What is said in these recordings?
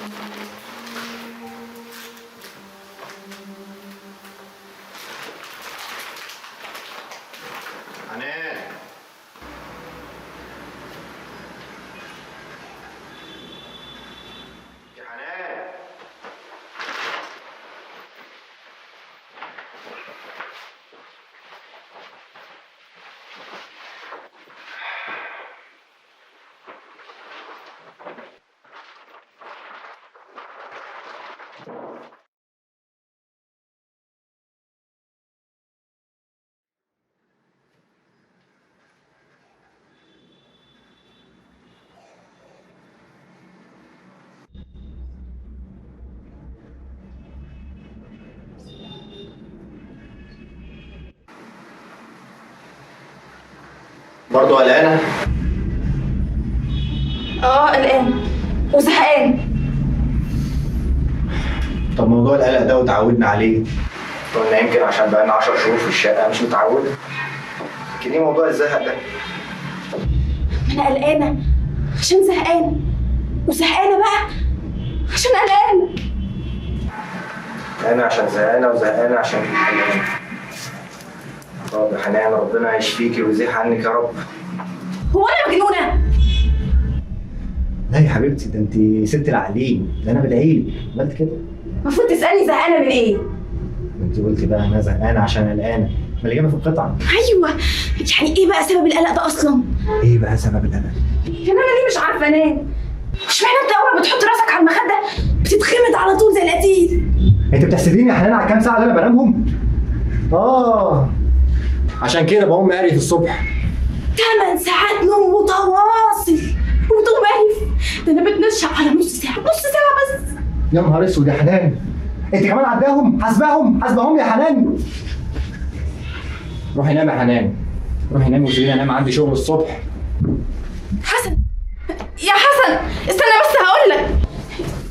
حنان يا حنان. برضه قلقانة؟ قلقان وزهقان. طب موضوع القلق ده وتعودنا عليه، قلنا يمكن عشان بقالنا 10 شهور في الشقة مش متعودة. لكن ايه موضوع الزهق ده؟ أنا قلقانة عشان زهقانة، وزهقانة بقى عشان قلقانة. قلقانة عشان زهقانة، وزهقانة عشان قلقانة. طب يا حنان ربنا يشفيكي ويزيح عنك يا رب. هو أنا مجنونة؟ لا يا حبيبتي، ده انت ست العقلين، ده انا بدعيلك. عملت كده؟ المفروض تسألني زهقانة من إيه؟ انت قلتي بقى انا زهقانة عشان قلقانة، ما الإجابة في القطعة. أيوه، يعني إيه بقى سبب القلق ده أصلا؟ ايه بقى سبب القلق؟ يعني أنا ليه مش عارفة أنام؟ اشمعنى أنت أول ما بتحط راسك على المخدة بتتخمد على طول زي القتيل؟ انت بتحسديني يا حنان على الكام ساعة اللي انا بنامهم؟ عشان كده بقوم قاري الصبح 8 ساعات نوم متواصل وتقوم قايف. ده انا بتنشأ على نص ساعة بس. يا نهار اسود يا حنان، انت كمان عداهم حاسباهم يا حنان. روحي نام يا حنان، روحي نامي وسيبيني انام، عندي شغل الصبح. حسن، يا حسن استنى بس هقول لك.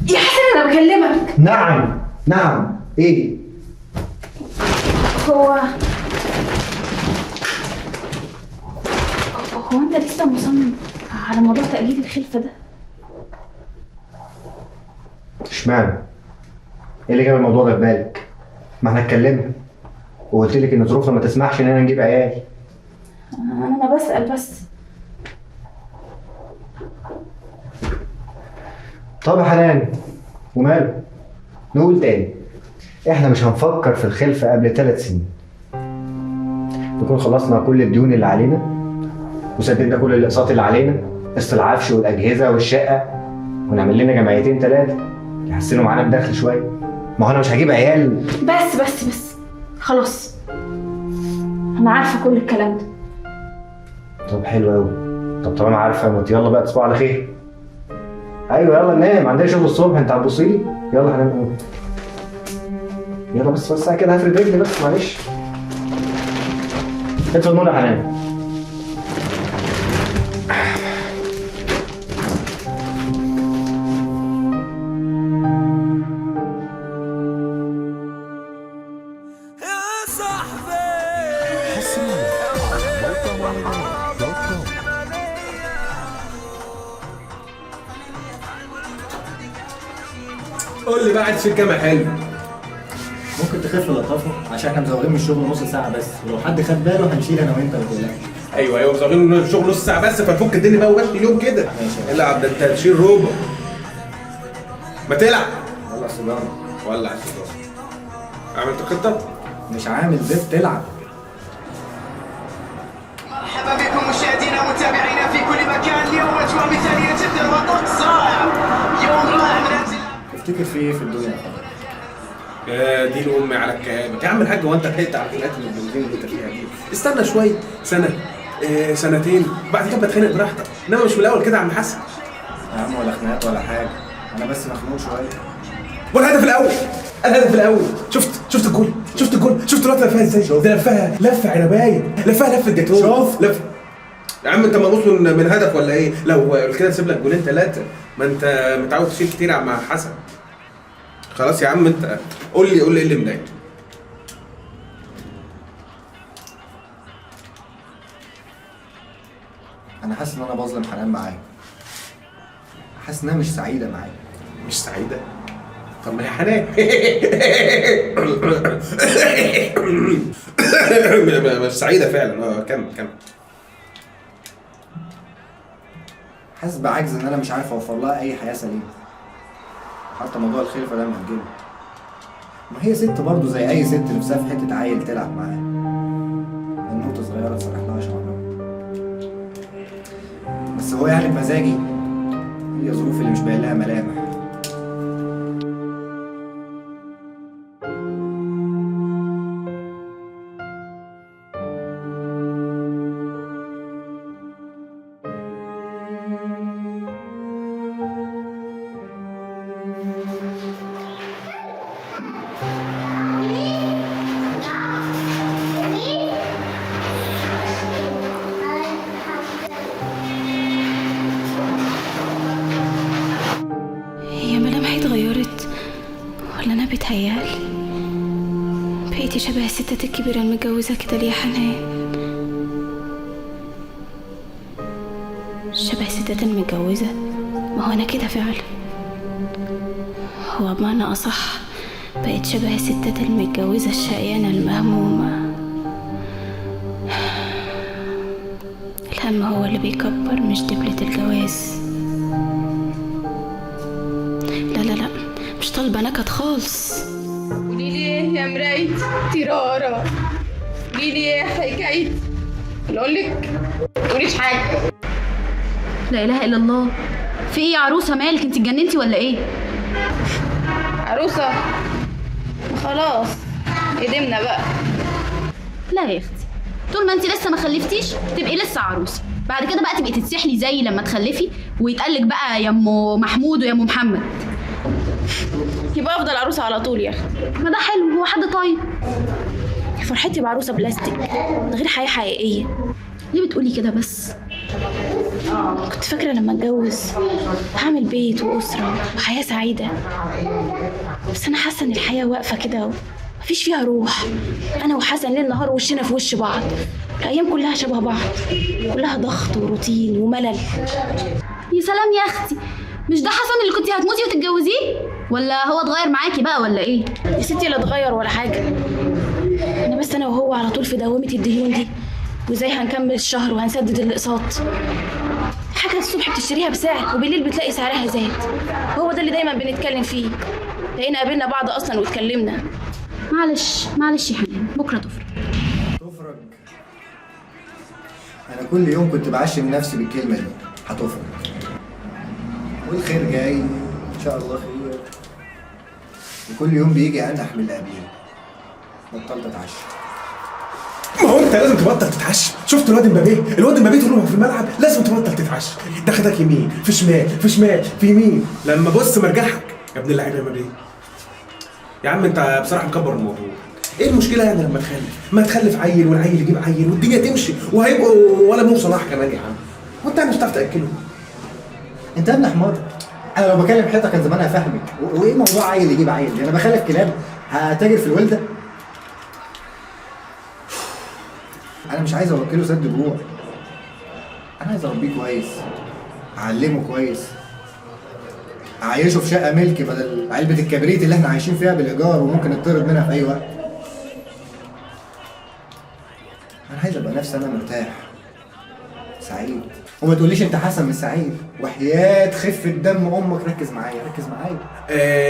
يا حسن انا بكلمك. نعم ايه؟ هو انت لسه مصمم على موضوع تأجيل الخلفة ده؟ اشمعنى؟ ايه اللي جاب الموضوع ده في بالك؟ ما احنا اتكلمنا وقلت لك ان ظروفنا ما تسمحش اننا نجيب عيال. انا بسأل بس. طب يا حنان وماله؟ نقول تاني، احنا مش هنفكر في الخلفة قبل 3 سنين. نكون خلصنا كل الديون اللي علينا، وسددنا كل الاقساط اللي علينا، قسط العفش والاجهزه والشقه، ونعمل لنا جمعيتين 3 يحسنوا معانا الدخل شويه. ما هو انا مش هجيب عيال. بس خلاص، انا عارفه كل الكلام ده. طب حلو قوي. طب طالما عارفه ما يلا بقى تصبحوا على خير. ايوه يلا ننام، عندنا شغل الصبح، انت هتبصي لي؟ يلا هننام. يلا بس ساعه كده هفرد رجلي بس معلش. اطفي النور يا حنان. قول لي بقى عايز في كام حلو؟ ممكن تخف لطافه عشان احنا مزودين من الشغل نص ساعه بس، ولو حد خد باله هنشيل انا وانت ما تقلقش. ايوه مصغرين الشغل نص ساعه بس، فتفك الدنيا بقى ومشي اليوم كده. ماشي. العب، ده انت هتشيل ربع. ما تلعب. ولع سيجاره. ولع السيجاره. عملت خطه؟ مش عامل زفت، تلعب. مرحبا بكم مشاهدينا ومتابعينا في كل مكان. اليوم اجواء مثاليه جدا وطقس رائع، يوم رائع من اجل. تفتكر في ايه في الدنيا يا فندم؟ يا دين امي على الكآبة يا عم الحاج. هو انت لحقت على خناقات البنزين اللي انت فيها دي؟ استنى شويه، سنه سنتين بعد كده بتخانق براحتك، انما مش من الاول كده يا عم حسن. يا عم ولا خناقات ولا حاجه، انا بس مخنوق شويه. والهدف الاول، الهدف الاول، شفت الجول، شفت الوقت لفها ازاي؟ ده لفه عنبايه، لفه جاتوه. شوف لف يا عم. انت مبسوط من هدف ولا ايه؟ لو كده نسيب لك جولين 3، ما انت متعود تشيل كتير مع حسن. خلاص يا عم انت قول لي ايه اللي مضايقك؟ انا حاسس ان انا بظلم حنان معايا، حاسس انها مش سعيده معايا. مش سعيده؟ طب ما هي حنان. مش سعيده فعلا. كمل. حاسس بعجز ان انا مش عارف اوفر لها اي حياه سليمه. حتى موضوع الخلفه ده مأجله. ما هي ست برضه زي اي ست نفسها في حته عيل تلعب معاه. النقطه صغيره تسرح لها شعرها. بس هو يعني بمزاجي، هي ظروف اللي مش باين لها ملامح. هي ملامحي اتغيرت ولا انا بتهيالي؟ بقيتي شبه الستات الكبيرة المتجوزة كده ليه يا حنان؟ شبه الستات المتجوزة؟ ما هو انا كده فعلا. هو بمعنى اصح بقيت شبه الستات المتجوزة الشقيانة المهمومة. الهم هو اللي بيكبر مش دبلة الجواز. لا مش طالبة نكد خالص. قوليلي ايه يا مرايتي ترارة؟ قوليلي ايه حكايتي؟ اقولك متقوليش حاجة. لا اله الا الله. في ايه يا عروسة مالك؟ انت اتجننتي ولا ايه؟ عروسة؟ خلاص قدمنا بقى. لا يا اختي، طول ما انت لسه ما خلفتيش تبقي لسه عروسه. بعد كده بقى تبقي تتسحلي زي لما تخلفي ويتقالك بقى يا ام محمود ويا ام محمد. يبقى افضل عروسة على طول يا اختي. ما ده حلو، هو حد طيب؟ فرحتي بعروسه بلاستيك من غير حياه حقيقيه. ليه بتقولي كده بس؟ كنت فاكره لما اتجوز هعمل بيت واسره وحياه سعيده، بس انا حاسه ان الحياه واقفه كده مفيش فيها روح. انا وحسن ليل نهار وشنا في وش بعض، الايام كلها شبه بعض، كلها ضغط وروتين وملل. يا سلام يا اختي، مش ده حسن اللي كنتي هتموتي وتتجوزيه؟ ولا هو اتغير معاكي بقى ولا ايه؟ يا ستي لا اتغير ولا حاجة. انا وهو على طول في دوامه الديون دي، وازاي هنكمل الشهر وهنسدد الاقساط. حاجه الصبح بتشتريها بسعر وبالليل بتلاقي سعرها زاد. هو ده اللي دايما بنتكلم فيه. لقينا قابلنا بعض اصلا واتكلمنا. معلش يا حنان، بكره تفرج. انا كل يوم كنت بعشم نفسي بالكلمه دي، هتفرج والخير جاي ان شاء الله خير، وكل يوم بيجي انح من اللي قبليه. بطلت اتعشى. ما هو انت لازم تبطل تتعشى. شفت الواد امبابي طول ما في الملعب لازم تبطل تتعشى. ده خدك يمين في شمال في يمين، لما بص مرجحك يا ابن اللعيبه يا امبابي. يا عم انت بصراحه مكبر الموضوع. ايه المشكله يعني لما تخلف عيل والعيل يجيب عيل والدنيا تمشي وهيبقوا ولا مو صلاح كمان يا عم. وانت مش هتعرف تاكله. انت يا ابن حمار، انا لو بكلم حيطه كان زمانها فاهمك. وايه موضوع عيل يجيب عيل؟ انا بخلف كلاب هتاجر في الولده؟ انا مش عايز اوكله سد جوع. انا عايز اربيه كويس، اعلمه كويس، اعيشه في شقه ملك بدل علبه الكبريت اللي احنا عايشين فيها بالايجار وممكن نطرد منها في اي وقت. انا عايز ابقى نفسي انا مرتاح سعيد. وما تقوليش انت حسن مش سعيد، وحياة خفة دم امك. ركز معايا.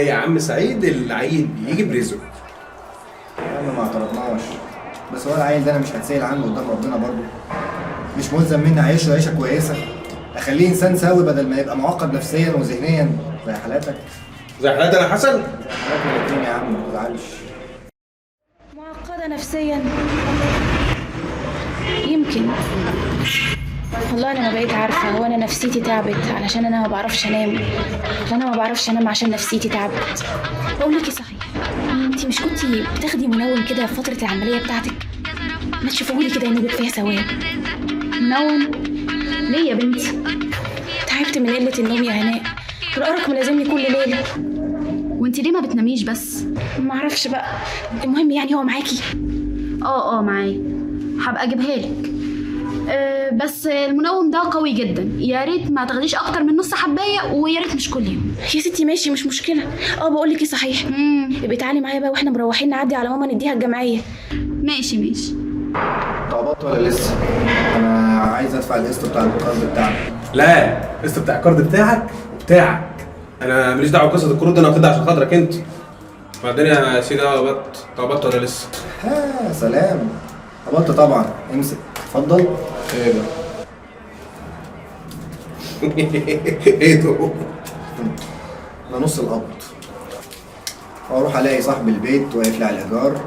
يا عم سعيد، العيل بيجي برزقه. يا عم ما اعترضناش، بس هو العيل ده انا مش هتسأل عنه قدام ربنا برضه. مش ملزم مني اعيشه عيشه كويسه، اخليه انسان سوي بدل ما يبقى معقد نفسيا وذهنيا زي حالاتك. زي حالاتي انا حسن؟ زي حالاتنا الاتنين يا عم، ما تزعلش. معقده نفسيا يمكن. والله انا ما بقيت عارفه، هو انا نفسيتي تعبت علشان انا ما بعرفش انام، ولا انا ما بعرفش انام عشان نفسيتي تعبت؟ بقول لك صحيح، انت مش كنتي بتاخدي منوم كده في فتره العمليه بتاعتك؟ ما تشوفولي كده ينوبك فيها ثواب. منوم ليه يا بنتي؟ تعبت من قله النوم يا هناء، الارق ملازمني كل ليله. وانت ليه ما بتناميش بس؟ ما اعرفش بقى. المهم يعني هو معاكي؟ اه معايا، هبقى اجيبها لك. بس المنوم ده قوي جدا، يا ريت ما تاخديش اكتر من نص حبايه، ويا ريت مش كل يوم. يا ستي ماشي مش مشكله. بقول لك ايه صحيح، يبقى تعالي معايا بقى واحنا مروحين نعدي على ماما نديها الجمعيه. ماشي. طلبات ولا لسه؟ انا عايز ادفع القسط بتاع القرض بتاعنا. لا القسط بتاع الكارد بتاعك وبتاعك، انا ماليش دعوه بقصه القروض دي، انا واخدها عشان خاطرك انت. بعدين يا سيدي طلبات ولا لسه؟ ها سلام. طلبات طبعا، امسك اتفضل. ايه ده؟ ايه ده؟ ده نص القبض. واروح الاقي صاحب البيت واقف لي على الايجار،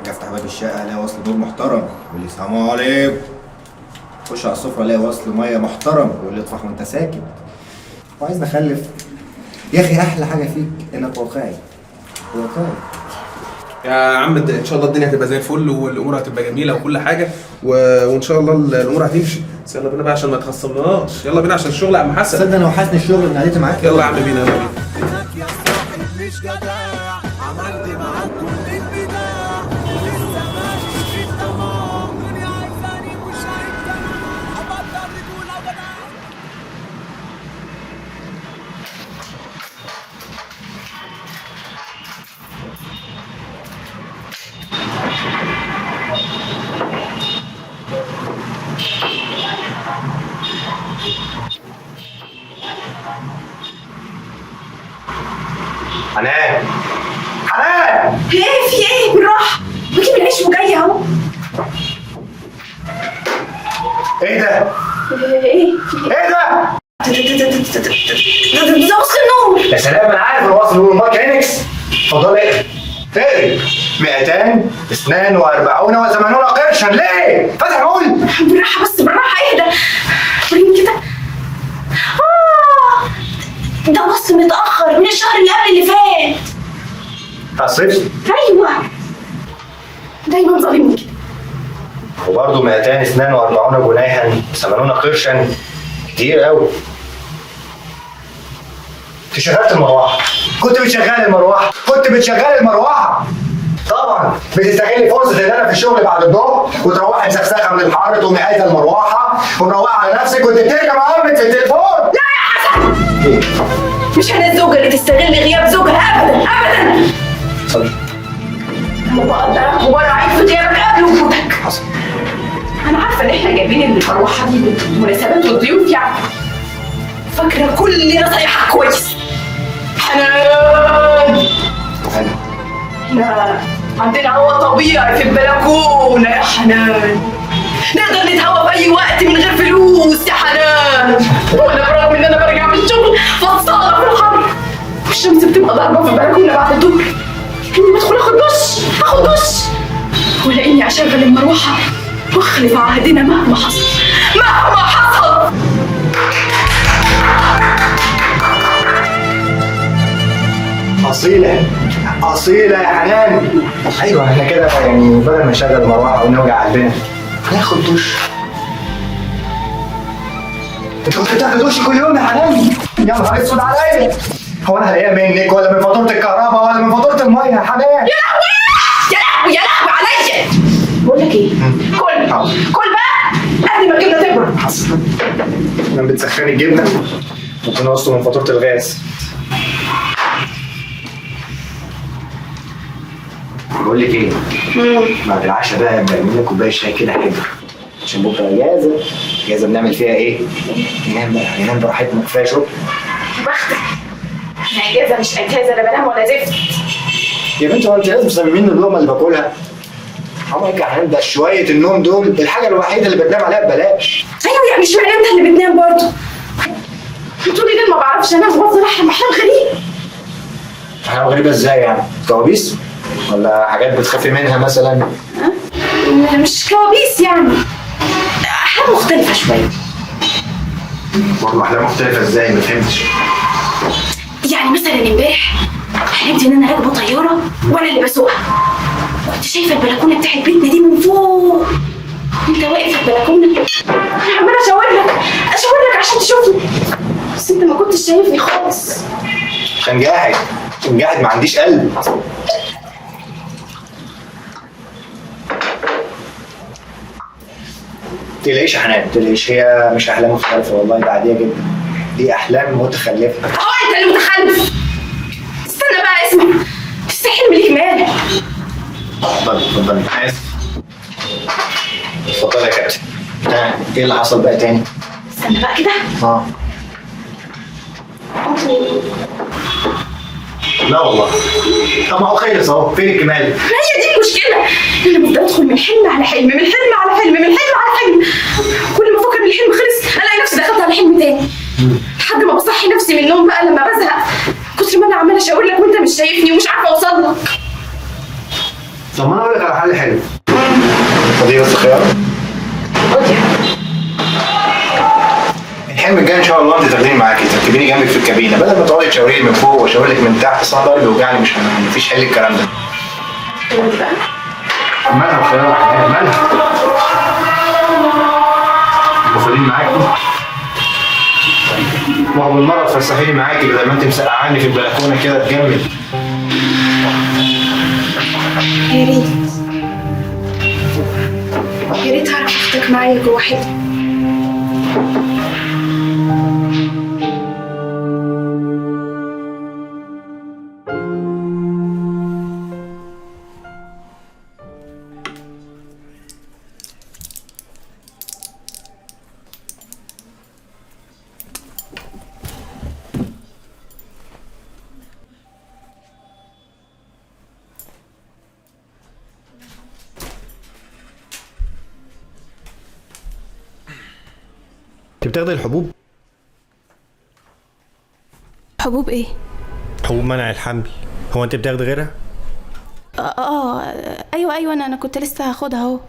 اجي افتح باب الشقه الاقي وصل نور محترم يقول لي السلام عليكم. اخش على السفره الاقي وصل ميه محترم يقول لي اطفح وانت ساكت. وعايز نخلف يا اخي، احلى حاجه فيك انك واقعي. يا عم ان شاء الله الدنيا هتبقى زي الفل والامور هتبقى جميله وكل حاجه وان شاء الله الامور هتمشي. بس يلا بينا بقى عشان ما تخصمناش، يلا بينا عشان الشغل يا عم حسن. تصدق انا وحشني الشغل اللي قعدت معاك. يلا يا عم بينا يلا بينا. مش جدع عملت معاك كل البداع لسه ماشي في الطمع الدنيا عايزاني مش عايزاني ابطل رجوله وجدع. حنان ايه في ايه؟ بالراحه، بجيب العيش وجاي اهو. ايه ده؟ ايه ده؟ ده وصل النور. يا سلام، انا عارف ان وصل نور مارك هينكس. اتفضل ايه؟ تاني 242 و80 قرشا. ليه؟ فتح قول. بالراحه بس بالراحه. ايه ده؟ وريني كده. ده وصل متاخر من الشهر اللي قبل اللي فات. تصرفش؟ ايوه دايما ظالمني كده. وبرضه 242 جنيها 80 قرشا كتير قوي. انت شغلت المروحه. كنت بتشغل المروحه. طبعا بتستغل فرصه ان انا في الشغل بعد الظهر وتروحي مسخسخه من الحر تقومي عايزه المروحه ومروحه على نفسك وانت بتركب امك في التليفون. لا يا حسن، مش انا الزوجه اللي تستغل غياب زوجها ابدا. صدق. وبقدرك وبراعيك في غيابك قبل وجودك. حصل. انا عارفه ان احنا جايبين المروحه دي بالمناسبات والضيوف يعني. فاكره كل نصايحك كويس. حنان احنا عندنا هوا طبيعي في البلكونه يا حنان، نقدر نتهوى في اي وقت من غير فلوس يا حنان. وانا برغم ان انا برجع من الشغل فصاله في الحر والشمس بتبقى ضاربه في البلكونه بعد الظهر، اني بدخل اخد دش ولا اني اشغل المروحه واخلف عهدنا مهما حصل. اصيله يا حنان. ايوه احنا كده يعني بدل ما نشغل المروحه ونوجع قلبنا ناخد دش. انت كنت بتاخد دش كل يوم يا حنان؟ يا نهار اسود عليا. هو انا هلاقيها منك ولا من فاتوره الكهرباء ولا من فاتوره الميه يا حنان؟ يا لهوي عليا. بقول لك ايه، كل بقى قبل ما الجبنه تبرد. انا بتسخني الجبنه ممكن اقصه من فاتوره الغاز. بقول لك ايه؟ بعد العشاء بقى بعمل لك كوبايه شاي كده حلو عشان بكره اجازه بنعمل فيها ايه؟ ننام براحتنا، كفايه شغل. بختك، انا اجازه مش اجازه، لا بنام ولا زفت. يا بنتي هو انت لازم تسمميني اللقمه اللي باكلها؟ عمرك يا حنان ده شويه النوم دول الحاجه الوحيده اللي بتنام عليها ببلاش. ايوه يعني مش معنى انت اللي بتنام برضه. بتقولي ليه ما بعرفش انام وافضل احلم احلام غريبه. احلام غريبه ازاي يعني؟ كوابيس؟ ولا حاجات بتخافي منها مثلا؟ مش كوابيس يعني، احلام مختلفه شويه. برضه احلام مختلفه ازاي؟ ما فهمتش. يعني مثلا امبارح حلمت ان انا راكبه طياره وانا اللي بسوقها، كنت شايفه البلكونه بتاعت بيتنا دي من فوق وانت واقف في البلكونه. انا عماله اشاور لك عشان تشوفني، بس انت ما كنتش شايفني خالص. كان قاعد ما عنديش قلب. تقلقيش يا حنان، تقلقيش، هي مش احلام مختلفه والله، ده عاديه جدا، دي احلام متخلفه. هو انت اللي متخلف. استنى بقى اسمع، تستحلم ليك مال. اتفضلي انا اسف. اتفضلي يا كابتن. ايه اللي حصل بقى تاني؟ استنى بقى كده. لا والله. طب ما هو خلص اهو، فين الجمال؟ هي دي المشكلة، أنا ببدأ أدخل من حلم على حلم، من حلم على حلم، من حلم على حلم، كل ما أفكر إن الحلم خلص ألاقي نفسي دخلت على حلم تاني، لحد ما بصحي نفسي من النوم بقى لما بزهق، كتر ما أنا عمالة أشاور لك وأنت مش شايفني ومش عارفة أوصل لك. طب ما انا اقول لك على حل حلو. خدي بس خيار. الحلم الجاي ان شاء الله انت تاخديني معاكي، تركبيني جنبك في الكابينه، بدل ما تقعدي تشاوري لي من فوق واشاور لك من تحت، اصل ضهري بيوجعني، مفيش حل الكلام ده. مالها الخيار يا حنان؟ مالها؟ واخدين معاكي؟ ما هو بالمره تفسحيني معاكي بدل ما انت مسقعاني في البلكونه كده تجمل. يا ريت، يا ريت أعرف أخدك معايا جوه حلم. انت بتاخدي الحبوب؟ حبوب ايه؟ حبوب منع الحمل، هو انت بتاخدي غيرها؟ ايوه انا كنت لسه هاخدها اهو.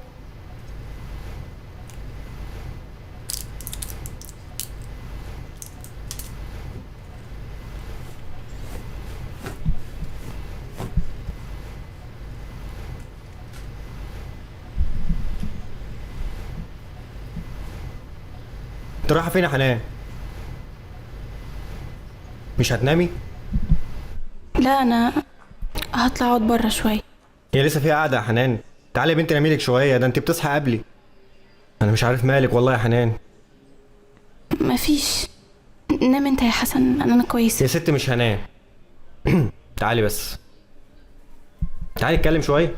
انت رايحه فين يا حنان؟ مش هتنامي؟ لا انا هطلع اقعد بره شويه. هي لسه فيها قاعده يا حنان، تعالي يا بنتي ناميلك شويه، ده انت بتصحى قبلي. انا مش عارف مالك والله يا حنان. مفيش، نام انت يا حسن، انا كويسه. يا ست مش هنام. تعالي بس، تعالي نتكلم شويه.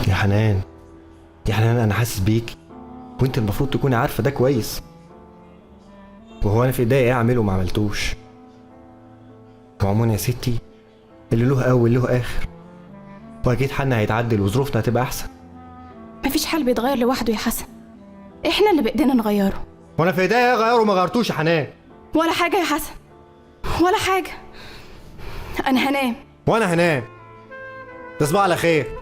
يا حنان، يا حنان انا حاسس بيك، وانت المفروض تكوني عارفه ده كويس، وهو انا في ايديا ايه اعمله وما عملتوش. وعموما يا ستي، اللي له اول له اخر، واكيد حالنا هيتعدل وظروفنا هتبقى احسن. مفيش حال بيتغير لوحده يا حسن، احنا اللي بايدينا نغيره. وانا في ايديا اغيره وما غيرتوش يا حنان. ولا حاجه يا حسن، ولا حاجه. انا هنام. وانا هنام. تصبح على خير.